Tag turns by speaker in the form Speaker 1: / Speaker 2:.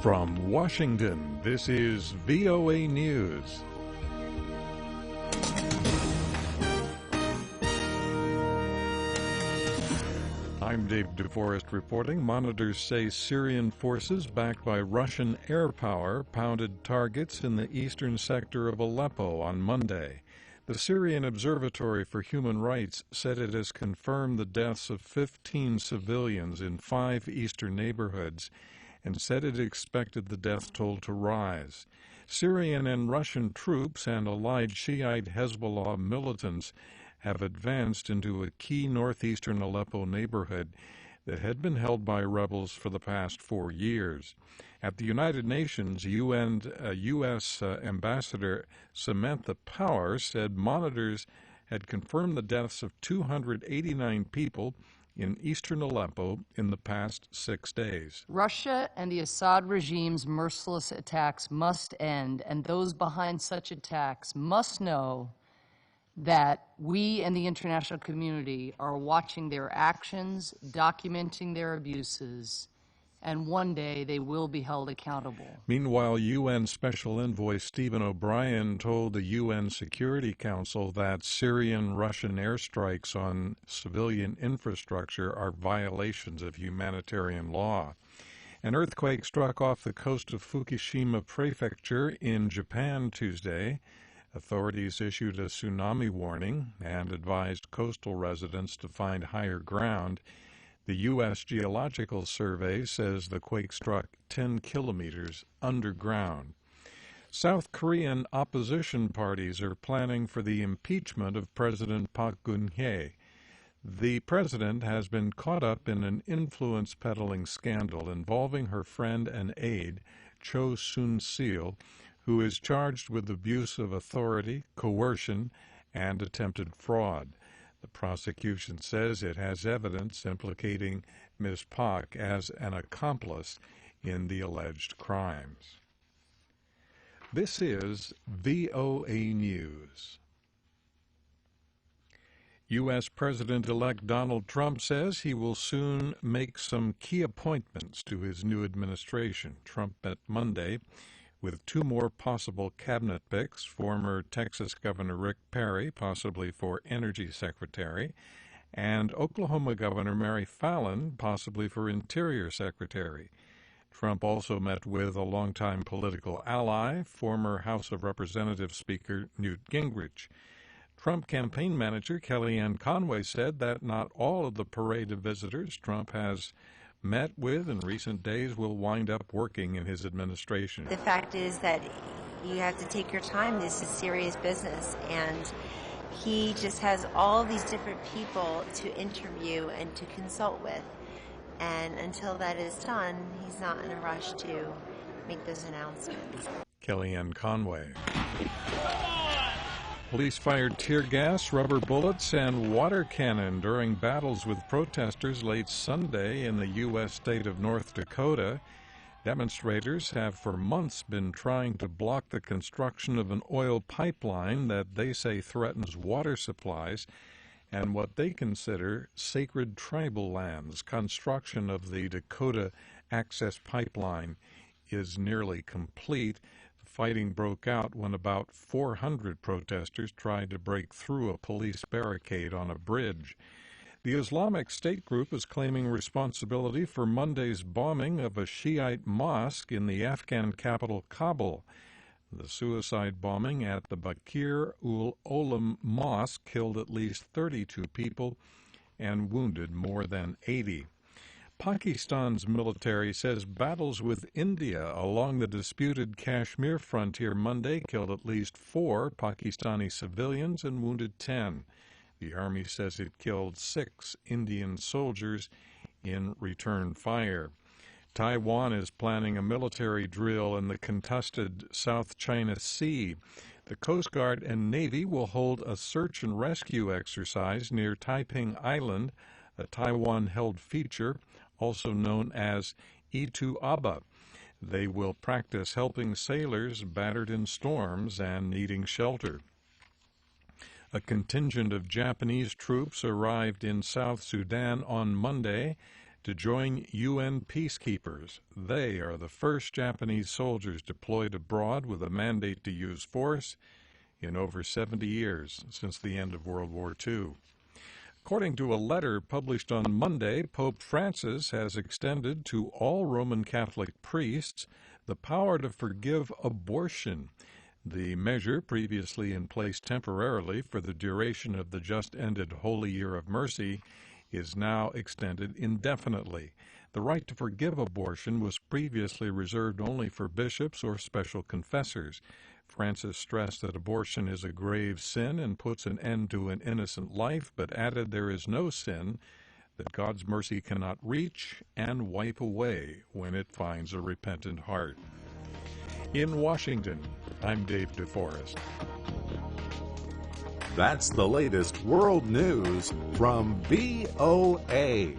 Speaker 1: From Washington, this is VOA News. I'm David DeForest reporting. Monitors say Syrian forces backed by Russian air power pounded targets in the eastern sector of Aleppo on Monday. The Syrian Observatory for Human Rights said it has confirmed the deaths of 15 civilians in 5 eastern neighborhoods and said it expected the death toll to rise. Syrian and Russian troops and allied Shiite Hezbollah militants have advanced into a key northeastern Aleppo neighborhood that had been held by rebels for the past 4 years. At the United Nations, U.S. Ambassador Samantha Power said monitors had confirmed the deaths of 289 people in eastern Aleppo in the past 6 days.
Speaker 2: Russia and the Assad regime's merciless attacks must end, and those behind such attacks must know that we and the international community are watching their actions, documenting their abuses, and one day they will be held accountable.
Speaker 1: Meanwhile, UN Special Envoy Stephen O'Brien told the UN Security Council that Syrian-Russian airstrikes on civilian infrastructure are violations of humanitarian law. An earthquake struck off the coast of Fukushima Prefecture in Japan Tuesday. Authorities issued a tsunami warning and advised coastal residents to find higher ground. The U.S. Geological Survey says the quake struck 10 kilometers underground. South Korean opposition parties are planning for the impeachment of President Park Geun-hye. The president has been caught up in an influence peddling scandal involving her friend and aide, Cho Soon-sil, who is charged with abuse of authority, coercion, and attempted fraud. The prosecution says it has evidence implicating Ms. Park as an accomplice in the alleged crimes. This is VOA News. U.S. President-elect Donald Trump says he will soon make some key appointments to his new administration. Trump met Monday with 2 more possible cabinet picks, former Texas Governor Rick Perry, possibly for Energy Secretary, and Oklahoma Governor Mary Fallin, possibly for Interior Secretary. Trump also met with a longtime political ally, former House of Representatives Speaker Newt Gingrich. Trump campaign manager Kellyanne Conway said that not all of the parade of visitors Trump has met with in recent days will wind up working in his administration.
Speaker 3: The fact is that you have to take your time. This is serious business, and he just has all these different people to interview and to consult with, and until that is done, he's not in a rush to make those announcements.
Speaker 1: Kellyanne Conway. Police fired tear gas, rubber bullets, and water cannon during battles with protesters late Sunday in the U.S. state of North Dakota. Demonstrators have for months been trying to block the construction of an oil pipeline that they say threatens water supplies and what they consider sacred tribal lands. Construction of the Dakota Access Pipeline is nearly complete. Fighting broke out when about 400 protesters tried to break through a police barricade on a bridge. The Islamic State group is claiming responsibility for Monday's bombing of a Shiite mosque in the Afghan capital, Kabul. The suicide bombing at the Bakir ul Olam Mosque killed at least 32 people and wounded more than 80. Pakistan's military says battles with India along the disputed Kashmir frontier Monday killed at least 4 Pakistani civilians and wounded 10. The army says it killed 6 Indian soldiers in return fire. Taiwan is planning a military drill in the contested South China Sea. The Coast Guard and Navy will hold a search and rescue exercise near Taiping Island, a Taiwan-held feature, also known as Ituaba. They will practice helping sailors battered in storms and needing shelter. A contingent of Japanese troops arrived in South Sudan on Monday to join UN peacekeepers. They are the first Japanese soldiers deployed abroad with a mandate to use force in over 70 years since the end of World War II. According to a letter published on Monday, Pope Francis has extended to all Roman Catholic priests the power to forgive abortion. The measure, previously in place temporarily for the duration of the just-ended Holy Year of Mercy, is now extended indefinitely. The right to forgive abortion was previously reserved only for bishops or special confessors. Francis stressed that abortion is a grave sin and puts an end to an innocent life, but added there is no sin that God's mercy cannot reach and wipe away when it finds a repentant heart. In Washington, I'm Dave DeForest.
Speaker 4: That's the latest world news from VOA.